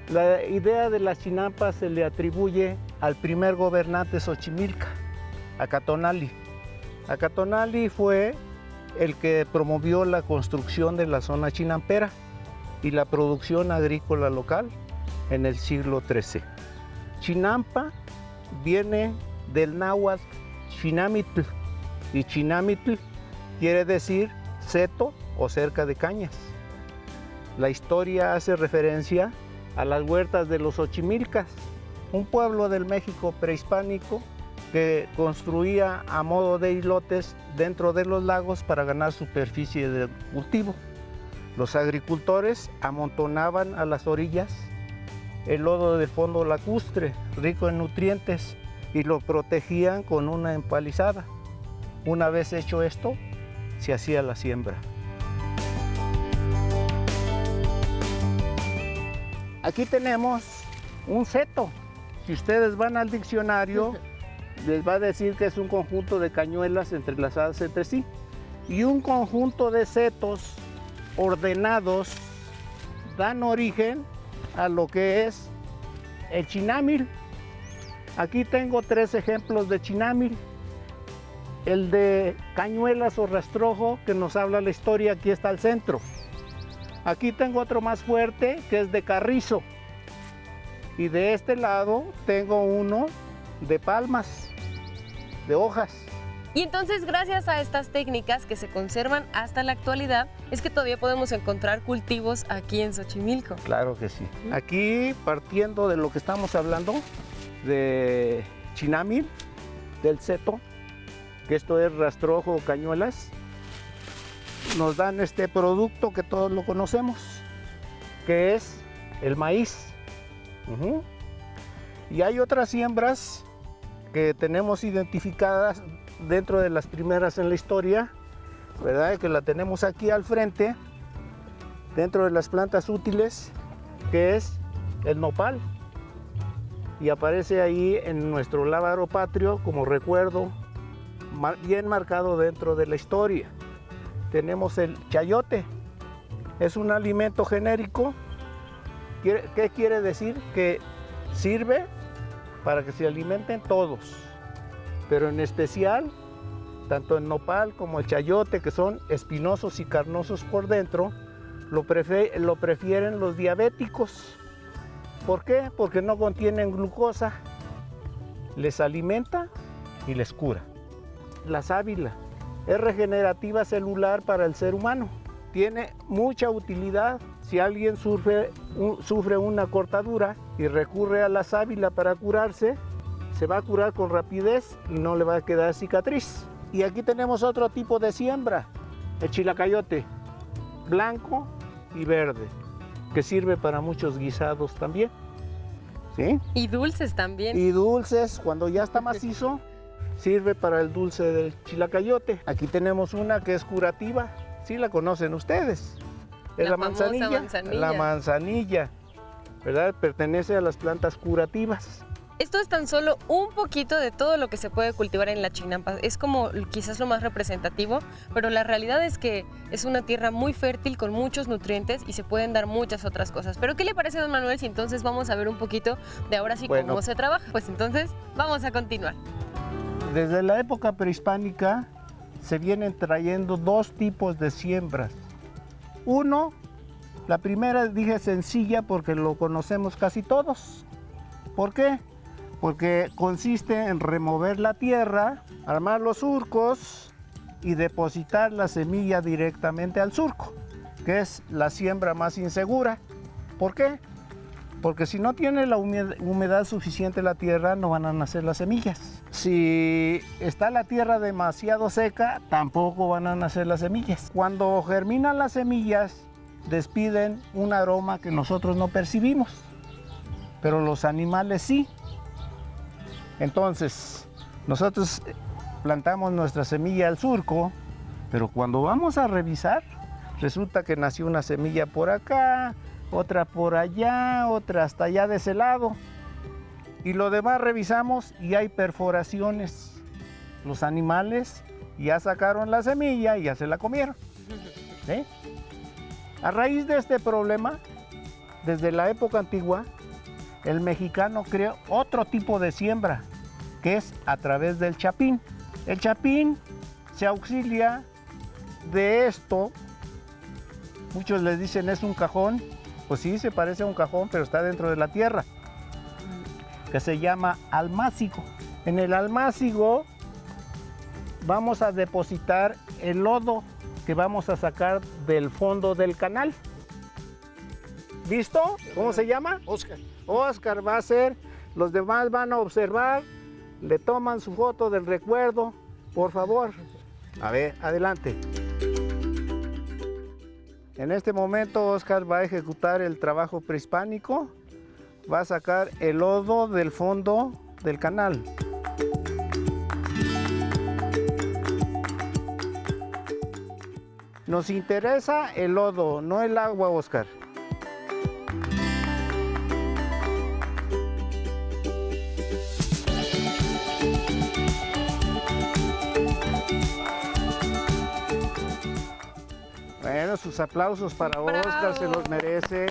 La idea de las chinampas se le atribuye al primer gobernante Xochimilca, Acatonali. Acatonali fue el que promovió la construcción de la zona chinampera y la producción agrícola local en el siglo XIII. Chinampa viene del náhuatl Chinamitl, y Chinamitl quiere decir seto o cerca de cañas. La historia hace referencia a las huertas de los Xochimilcas, un pueblo del México prehispánico que construía a modo de islotes dentro de los lagos para ganar superficie de cultivo. Los agricultores amontonaban a las orillas el lodo del fondo lacustre, rico en nutrientes, y lo protegían con una empalizada. Una vez hecho esto, se hacía la siembra. Aquí tenemos un seto. Si ustedes van al diccionario, les va a decir que es un conjunto de cañuelas entrelazadas entre sí. Y un conjunto de setos ordenados dan origen a lo que es el chinamil. Aquí tengo 3 ejemplos de chinamil. El de cañuelas o rastrojo, que nos habla la historia, aquí está al centro. Aquí tengo otro más fuerte, que es de carrizo. Y de este lado tengo uno de palmas, de hojas. Y entonces, gracias a estas técnicas que se conservan hasta la actualidad, es que todavía podemos encontrar cultivos aquí en Xochimilco. Claro que sí. Aquí, partiendo de lo que estamos hablando, de chinamil, del seto, que esto es rastrojo o cañuelas, nos dan este producto que todos lo conocemos, que es el maíz. Y hay otras siembras que tenemos identificadas dentro de las primeras en la historia, ¿verdad? Que la tenemos aquí al frente, dentro de las plantas útiles, que es el nopal. Y aparece ahí en nuestro lábaro patrio como recuerdo bien marcado dentro de la historia. Tenemos el chayote, es un alimento genérico. ¿Qué quiere decir? Que sirve para que se alimenten todos, pero en especial tanto el nopal como el chayote, que son espinosos y carnosos por dentro, lo prefieren los diabéticos. ¿Por qué? Porque no contienen glucosa, les alimenta y les cura. La sábila es regenerativa celular para el ser humano. Tiene mucha utilidad. Si alguien sufre una cortadura y recurre a la sábila para curarse, se va a curar con rapidez y no le va a quedar cicatriz. Y aquí tenemos otro tipo de siembra, el chilacayote, blanco y verde, que sirve para muchos guisados también. ¿Sí? Y dulces también. Y dulces, cuando ya está macizo, sirve para el dulce del chilacayote. Aquí tenemos una que es curativa, sí la conocen ustedes. Es la manzanilla. La manzanilla, ¿verdad? Pertenece a las plantas curativas. Esto es tan solo un poquito de todo lo que se puede cultivar en la Chinampa. Es como quizás lo más representativo, pero la realidad es que es una tierra muy fértil con muchos nutrientes y se pueden dar muchas otras cosas. Pero ¿qué le parece, don Manuel, si entonces vamos a ver un poquito de ahora sí cómo se trabaja? Pues entonces vamos a continuar. Desde la época prehispánica se vienen trayendo 2 tipos de siembras. Uno, la primera dije sencilla porque lo conocemos casi todos. ¿Por qué? Porque consiste en remover la tierra, armar los surcos y depositar la semilla directamente al surco, que es la siembra más insegura. ¿Por qué? Porque si no tiene la humedad suficiente la tierra, no van a nacer las semillas. Si está la tierra demasiado seca, tampoco van a nacer las semillas. Cuando germinan las semillas, despiden un aroma que nosotros no percibimos, pero los animales sí. Entonces, nosotros plantamos nuestra semilla al surco, pero cuando vamos a revisar, resulta que nació una semilla por acá, otra por allá, otra hasta allá de ese lado. Y lo demás revisamos y hay perforaciones. Los animales ya sacaron la semilla y ya se la comieron. ¿Sí? A raíz de este problema, desde la época antigua, el mexicano creó otro tipo de siembra, que es a través del chapín. El chapín se auxilia de esto. Muchos les dicen es un cajón. Pues sí, se parece a un cajón, pero está dentro de la tierra. que se llama almácigo. En el almácigo vamos a depositar el lodo que vamos a sacar del fondo del canal. ¿Listo? ¿Cómo se llama? Oscar. Oscar va a ser, los demás van a observar, le toman su foto del recuerdo, por favor. A ver, adelante. En este momento Oscar va a ejecutar el trabajo prehispánico, va a sacar el lodo del fondo del canal. Nos interesa el lodo, no el agua, Oscar. Bueno, sus aplausos para ¡Bravo! Oscar, se los merece.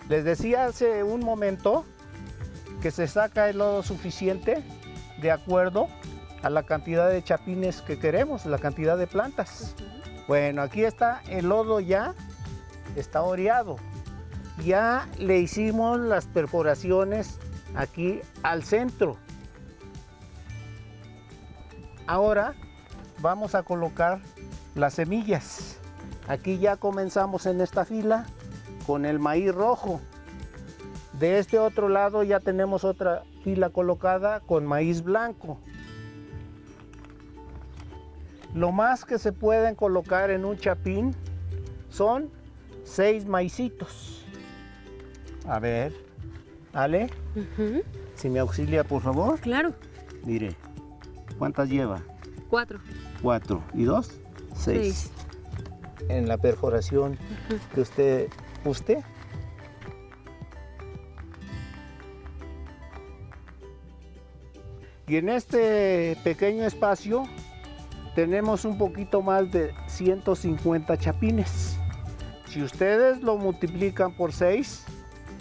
Les decía hace un momento que se saca el lodo suficiente de acuerdo a la cantidad de chapines que queremos, la cantidad de plantas. Bueno, aquí está el lodo ya, está oreado. Ya le hicimos las perforaciones aquí al centro. Ahora vamos a colocar las semillas. Aquí ya comenzamos en esta fila con el maíz rojo. De este otro lado ya tenemos otra fila colocada con maíz blanco. Lo más que se pueden colocar en un chapín son 6 maicitos. A ver, Ale, si me auxilia por favor. Claro. Mire, ¿cuántas lleva? 4. 4 y 2, 6. En la perforación que usted guste. Y en este pequeño espacio tenemos un poquito más de 150 chapines. Si ustedes lo multiplican por 6,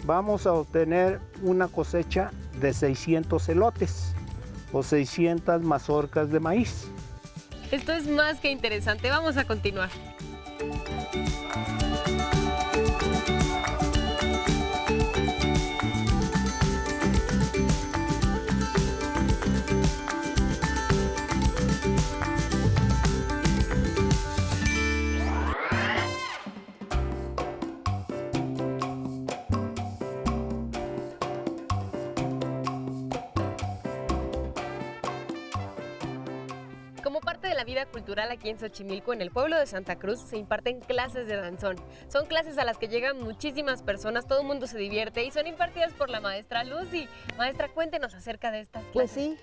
vamos a obtener una cosecha de 600 elotes o 600 mazorcas de maíz. Esto es más que interesante. Vamos a continuar. Como parte de la vida cultural aquí en Xochimilco, en el pueblo de Santa Cruz, se imparten clases de danzón. Son clases a las que llegan muchísimas personas, todo el mundo se divierte y son impartidas por la maestra Lucy. Maestra, cuéntenos acerca de estas clases. Pues sí,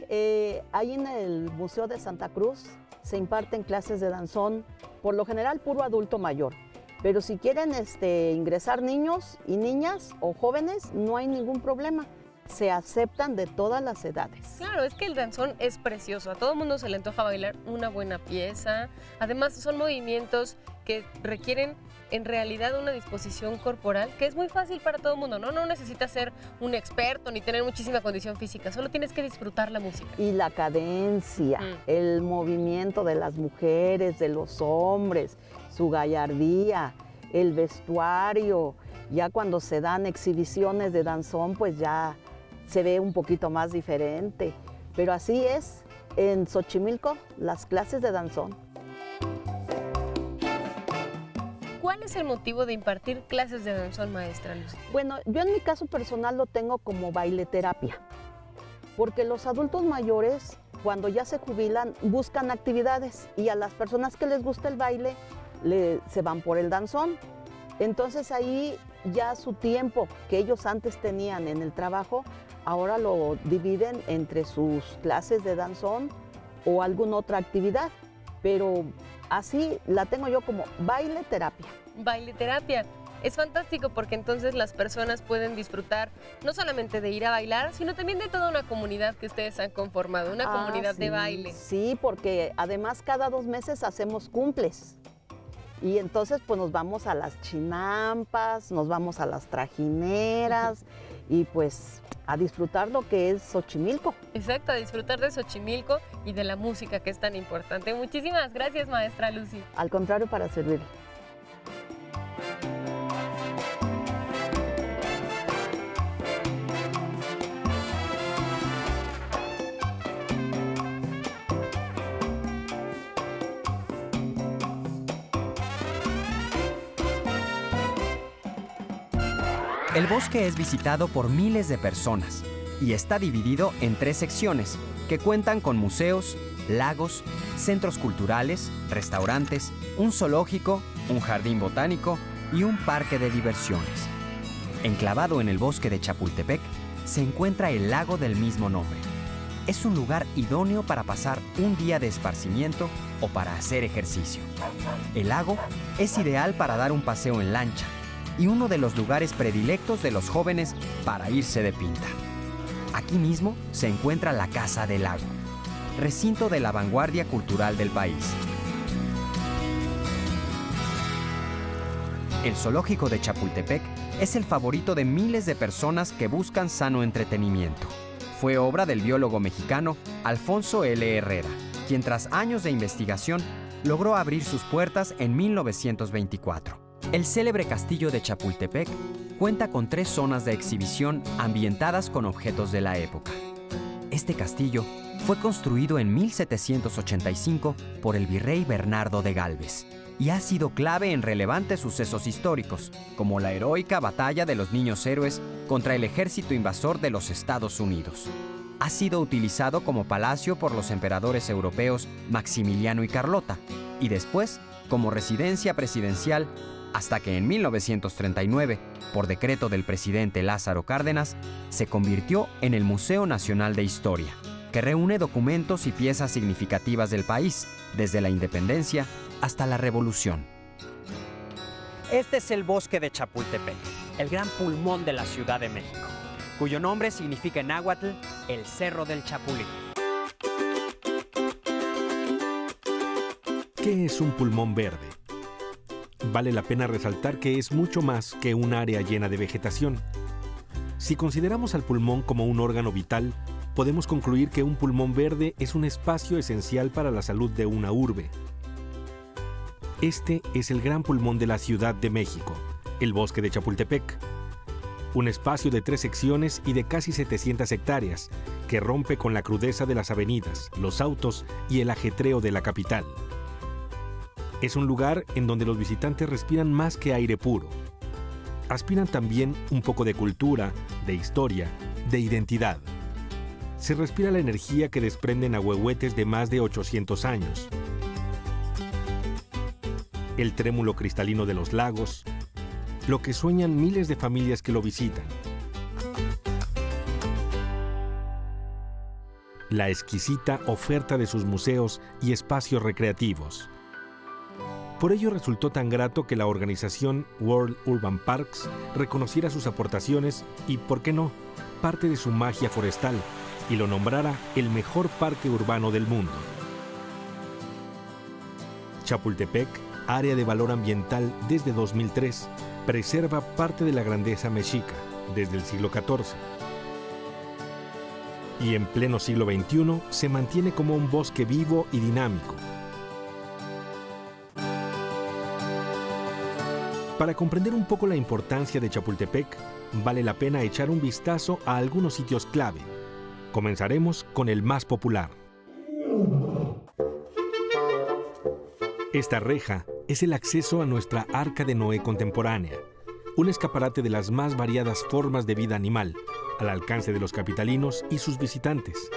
ahí en el Museo de Santa Cruz se imparten clases de danzón, por lo general puro adulto mayor. Pero si quieren ingresar niños y niñas o jóvenes, no hay ningún problema. Se aceptan de todas las edades. Claro, es que el danzón es precioso, a todo el mundo se le antoja bailar una buena pieza. Además, son movimientos que requieren en realidad una disposición corporal que es muy fácil para todo el mundo, ¿no? No necesitas ser un experto ni tener muchísima condición física, solo tienes que disfrutar la música. Y la cadencia, el movimiento de las mujeres, de los hombres, su gallardía, el vestuario. Ya cuando se dan exhibiciones de danzón, pues ya se ve un poquito más diferente. Pero así es en Xochimilco, las clases de danzón. ¿Cuál es el motivo de impartir clases de danzón, maestra Lucy? Bueno, yo en mi caso personal lo tengo como baileterapia, porque los adultos mayores, cuando ya se jubilan, buscan actividades y a las personas que les gusta el baile, se van por el danzón. Entonces ahí ya su tiempo que ellos antes tenían en el trabajo, ahora lo dividen entre sus clases de danzón o alguna otra actividad. Pero así la tengo yo como baile terapia. Baile terapia. Es fantástico porque entonces las personas pueden disfrutar no solamente de ir a bailar, sino también de toda una comunidad que ustedes han conformado, una comunidad de baile. Sí, porque además cada 2 meses hacemos cumples. Y entonces pues nos vamos a las chinampas, nos vamos a las trajineras y pues a disfrutar lo que es Xochimilco. Exacto, a disfrutar de Xochimilco y de la música que es tan importante. Muchísimas gracias, maestra Lucy. Al contrario, para servir. El bosque es visitado por miles de personas y está dividido en 3 secciones que cuentan con museos, lagos, centros culturales, restaurantes, un zoológico, un jardín botánico y un parque de diversiones. Enclavado en el bosque de Chapultepec se encuentra el lago del mismo nombre. Es un lugar idóneo para pasar un día de esparcimiento o para hacer ejercicio. El lago es ideal para dar un paseo en lancha y uno de los lugares predilectos de los jóvenes para irse de pinta. Aquí mismo se encuentra la Casa del Lago, recinto de la vanguardia cultural del país. El zoológico de Chapultepec es el favorito de miles de personas que buscan sano entretenimiento. Fue obra del biólogo mexicano Alfonso L. Herrera, quien tras años de investigación logró abrir sus puertas en 1924. El célebre castillo de Chapultepec cuenta con 3 zonas de exhibición ambientadas con objetos de la época. Este castillo fue construido en 1785 por el virrey Bernardo de Gálvez y ha sido clave en relevantes sucesos históricos, como la heroica batalla de los Niños Héroes contra el ejército invasor de los Estados Unidos. Ha sido utilizado como palacio por los emperadores europeos Maximiliano y Carlota, y después como residencia presidencial, hasta que en 1939, por decreto del presidente Lázaro Cárdenas, se convirtió en el Museo Nacional de Historia, que reúne documentos y piezas significativas del país, desde la independencia hasta la Revolución. Este es el bosque de Chapultepec, el gran pulmón de la Ciudad de México, cuyo nombre significa en náhuatl el Cerro del Chapulín. ¿Qué es un pulmón verde? Vale la pena resaltar que es mucho más que un área llena de vegetación. Si consideramos al pulmón como un órgano vital, podemos concluir que un pulmón verde es un espacio esencial para la salud de una urbe. Este es el gran pulmón de la Ciudad de México, el bosque de Chapultepec. Un espacio de 3 secciones y de casi 700 hectáreas, que rompe con la crudeza de las avenidas, los autos y el ajetreo de la capital. Es un lugar en donde los visitantes respiran más que aire puro. Aspiran también un poco de cultura, de historia, de identidad. Se respira la energía que desprenden ahuehuetes de más de 800 años. El trémulo cristalino de los lagos, lo que sueñan miles de familias que lo visitan. La exquisita oferta de sus museos y espacios recreativos. Por ello resultó tan grato que la organización World Urban Parks reconociera sus aportaciones y, ¿por qué no?, parte de su magia forestal, y lo nombrara el mejor parque urbano del mundo. Chapultepec, área de valor ambiental desde 2003, preserva parte de la grandeza mexica desde el siglo XIV. Y en pleno siglo XXI se mantiene como un bosque vivo y dinámico. Para comprender un poco la importancia de Chapultepec, vale la pena echar un vistazo a algunos sitios clave. Comenzaremos con el más popular. Esta reja es el acceso a nuestra Arca de Noé contemporánea, un escaparate de las más variadas formas de vida animal, al alcance de los capitalinos y sus visitantes.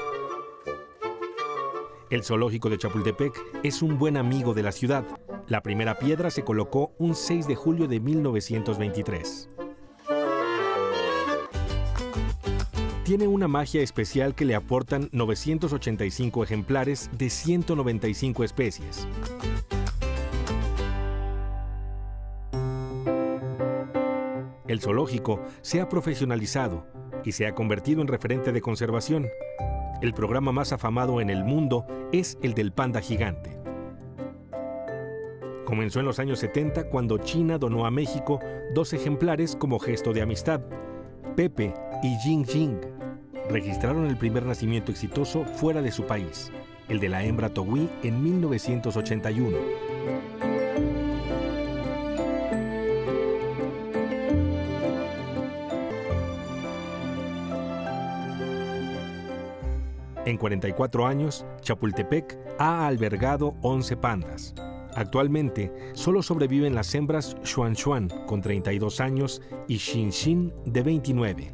El zoológico de Chapultepec es un buen amigo de la ciudad. La primera piedra se colocó un 6 de julio de 1923. Tiene una magia especial que le aportan 985 ejemplares de 195 especies. El zoológico se ha profesionalizado y se ha convertido en referente de conservación. El programa más afamado en el mundo es el del panda gigante. Comenzó en los años 70 cuando China donó a México 2 ejemplares como gesto de amistad. Pepe y Jing Jing registraron el primer nacimiento exitoso fuera de su país, el de la hembra togui en 1981. En 44 años, Chapultepec ha albergado 11 pandas. Actualmente, solo sobreviven las hembras Xuan Xuan, con 32 años, y Xin Xin, de 29.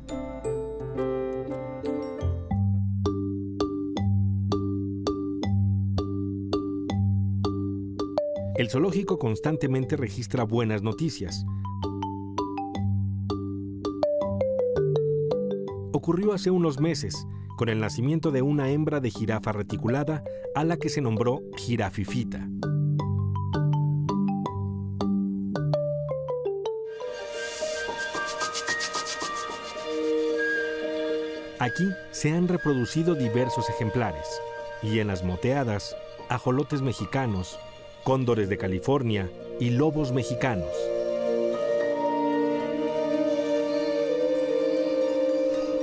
El zoológico constantemente registra buenas noticias. Ocurrió hace unos meses, con el nacimiento de una hembra de jirafa reticulada, a la que se nombró Jirafifita. Aquí se han reproducido diversos ejemplares, hienas moteadas, ajolotes mexicanos, cóndores de California y lobos mexicanos.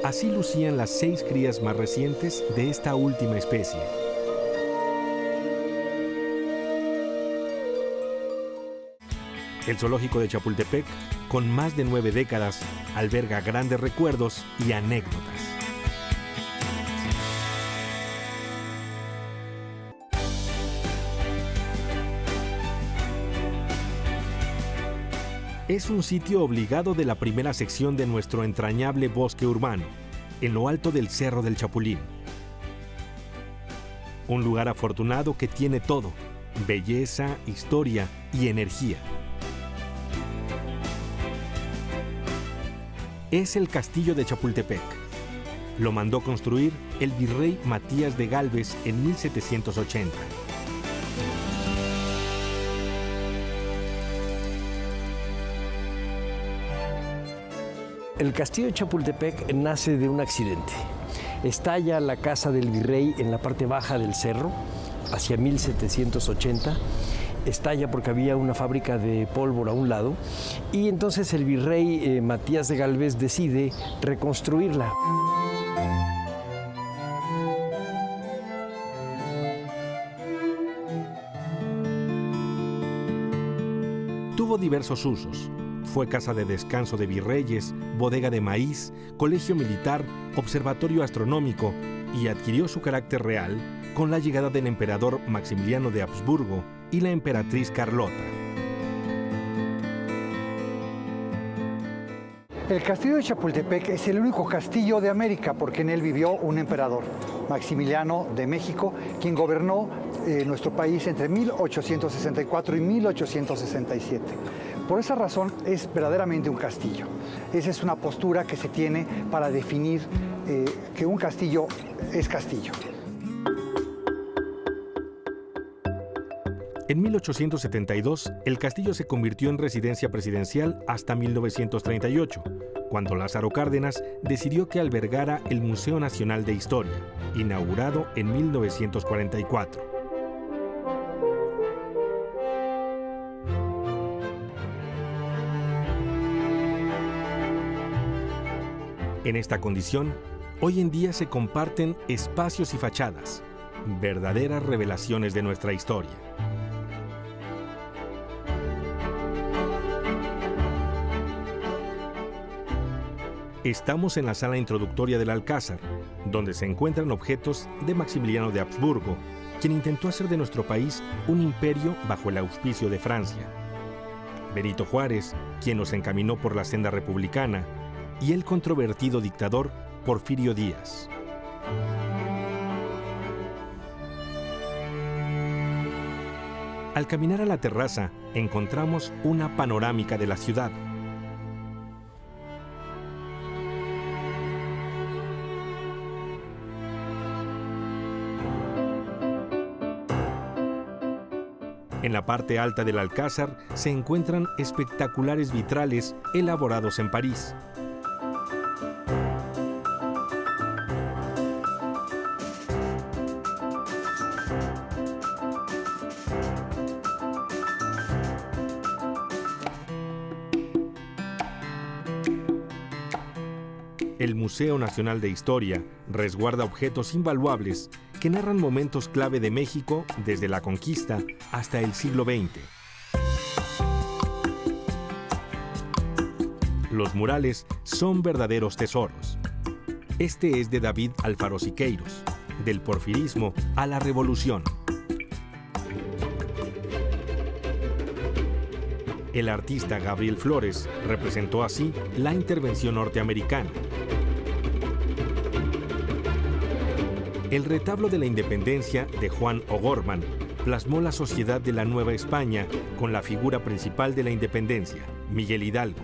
Así lucían las 6 crías más recientes de esta última especie. El zoológico de Chapultepec, con más de 9 décadas, alberga grandes recuerdos y anécdotas. Es un sitio obligado de la primera sección de nuestro entrañable bosque urbano, en lo alto del Cerro del Chapulín. Un lugar afortunado que tiene todo: belleza, historia y energía. Es el Castillo de Chapultepec. Lo mandó construir el virrey Matías de Gálvez en 1780. El castillo de Chapultepec nace de un accidente. Estalla la casa del virrey en la parte baja del cerro, hacia 1780. Estalla porque había una fábrica de pólvora a un lado, y entonces el virrey Matías de Gálvez decide reconstruirla. Tuvo diversos usos. Fue casa de descanso de virreyes, bodega de maíz, colegio militar, observatorio astronómico, y adquirió su carácter real con la llegada del emperador Maximiliano de Habsburgo y la emperatriz Carlota. El castillo de Chapultepec es el único castillo de América porque en él vivió un emperador, Maximiliano de México, quien gobernó nuestro país entre 1864 y 1867. Por esa razón es verdaderamente un castillo. Esa es una postura que se tiene para definir que un castillo es castillo. En 1872, el castillo se convirtió en residencia presidencial hasta 1938, cuando Lázaro Cárdenas decidió que albergara el Museo Nacional de Historia, inaugurado en 1944. En esta condición, hoy en día se comparten espacios y fachadas, verdaderas revelaciones de nuestra historia. Estamos en la sala introductoria del Alcázar, donde se encuentran objetos de Maximiliano de Habsburgo, quien intentó hacer de nuestro país un imperio bajo el auspicio de Francia. Benito Juárez, quien nos encaminó por la senda republicana, y el controvertido dictador Porfirio Díaz. Al caminar a la terraza, encontramos una panorámica de la ciudad. En la parte alta del Alcázar se encuentran espectaculares vitrales elaborados en París. El Museo Nacional de Historia resguarda objetos invaluables que narran momentos clave de México desde la conquista hasta el siglo XX. Los murales son verdaderos tesoros. Este es de David Alfaro Siqueiros, del porfirismo a la revolución. El artista Gabriel Flores representó así la intervención norteamericana. El retablo de la independencia de Juan O'Gorman plasmó la sociedad de la Nueva España con la figura principal de la independencia, Miguel Hidalgo.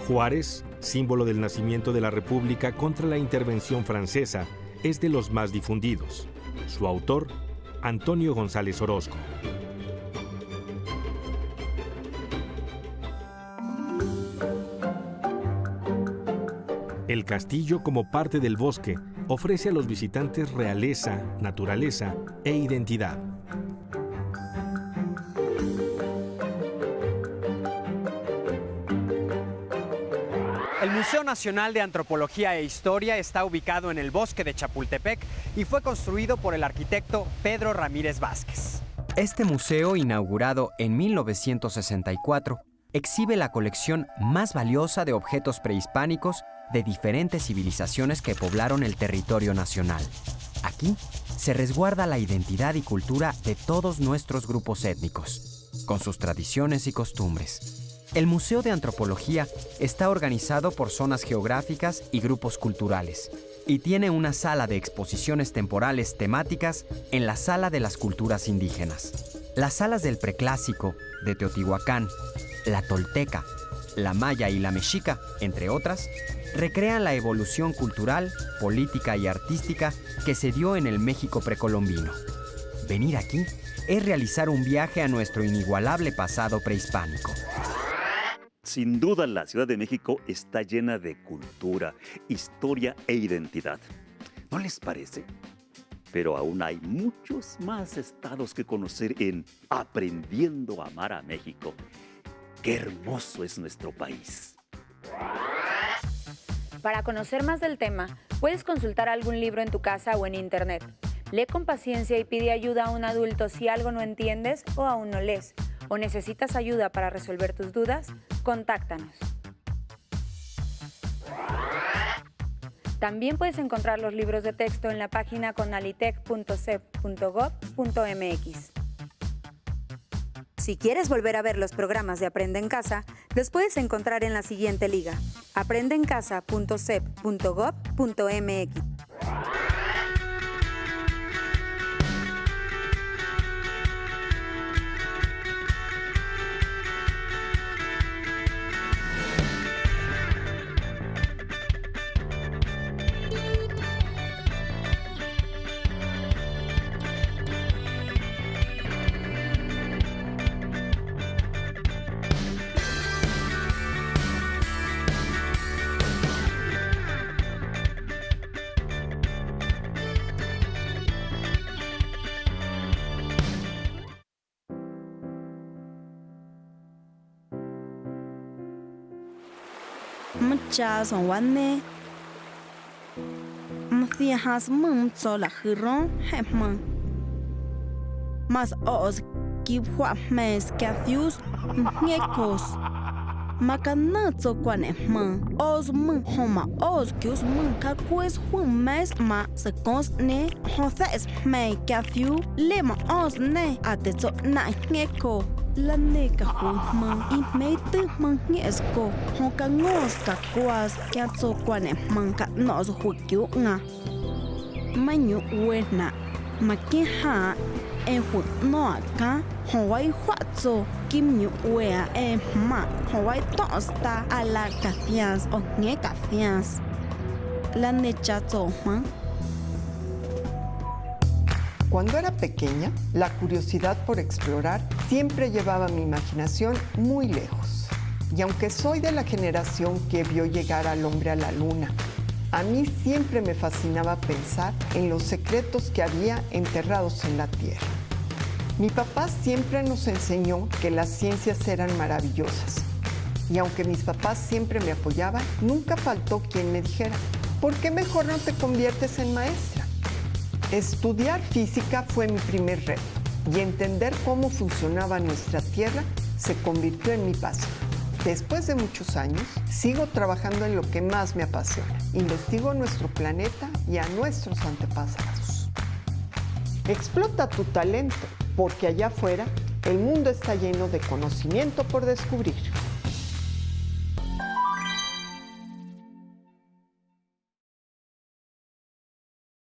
Juárez, símbolo del nacimiento de la República contra la intervención francesa, es de los más difundidos. Su autor, Antonio González Orozco. El castillo, como parte del bosque, ofrece a los visitantes realeza, naturaleza e identidad. El Museo Nacional de Antropología e Historia está ubicado en el bosque de Chapultepec y fue construido por el arquitecto Pedro Ramírez Vázquez. Este museo, inaugurado en 1964, exhibe la colección más valiosa de objetos prehispánicos de diferentes civilizaciones que poblaron el territorio nacional. Aquí se resguarda la identidad y cultura de todos nuestros grupos étnicos, con sus tradiciones y costumbres. El Museo de Antropología está organizado por zonas geográficas y grupos culturales, y tiene una sala de exposiciones temporales temáticas en la Sala de las Culturas Indígenas. Las salas del Preclásico, de Teotihuacán, la Tolteca, la Maya y la Mexica, entre otras, recrean la evolución cultural, política y artística que se dio en el México precolombino. Venir aquí es realizar un viaje a nuestro inigualable pasado prehispánico. Sin duda, la Ciudad de México está llena de cultura, historia e identidad. ¿No les parece? Pero aún hay muchos más estados que conocer en Aprendiendo a Amar a México. ¡Qué hermoso es nuestro país! Para conocer más del tema, puedes consultar algún libro en tu casa o en internet. Lee con paciencia y pide ayuda a un adulto si algo no entiendes o aún no lees, o necesitas ayuda para resolver tus dudas, contáctanos. También puedes encontrar los libros de texto en la página conalitec.cep.gov.mx. Si quieres volver a ver los programas de Aprende en Casa, los puedes encontrar en la siguiente liga: aprendeencasa.cep.gov.mx. Cha son wane mthia has mum so la hiron hepman mas os give what mes cathius niekos makanatso kwane man os mun homa os kius mun ka quest hun mes ma sekons ne hothes me cathiu lema os ne atetso na nieko la neka huma I meite man niesko hoka ngos ka kwas katso kwane man ka nos hukyu nga manyu wena makiha hu no aka hawai hwatso kimnyu wea ma hawai tosta ala kafias o nie kafias la nechazo man. Cuando era pequeña, la curiosidad por explorar siempre llevaba mi imaginación muy lejos. Y aunque soy de la generación que vio llegar al hombre a la luna, a mí siempre me fascinaba pensar en los secretos que había enterrados en la tierra. Mi papá siempre nos enseñó que las ciencias eran maravillosas. Y aunque mis papás siempre me apoyaban, nunca faltó quien me dijera, ¿por qué mejor no te conviertes en maestra? Estudiar física fue mi primer reto y entender cómo funcionaba nuestra Tierra se convirtió en mi pasión. Después de muchos años, sigo trabajando en lo que más me apasiona. Investigo nuestro planeta y a nuestros antepasados. Explota tu talento. porque allá afuera el mundo está lleno de conocimiento por descubrir.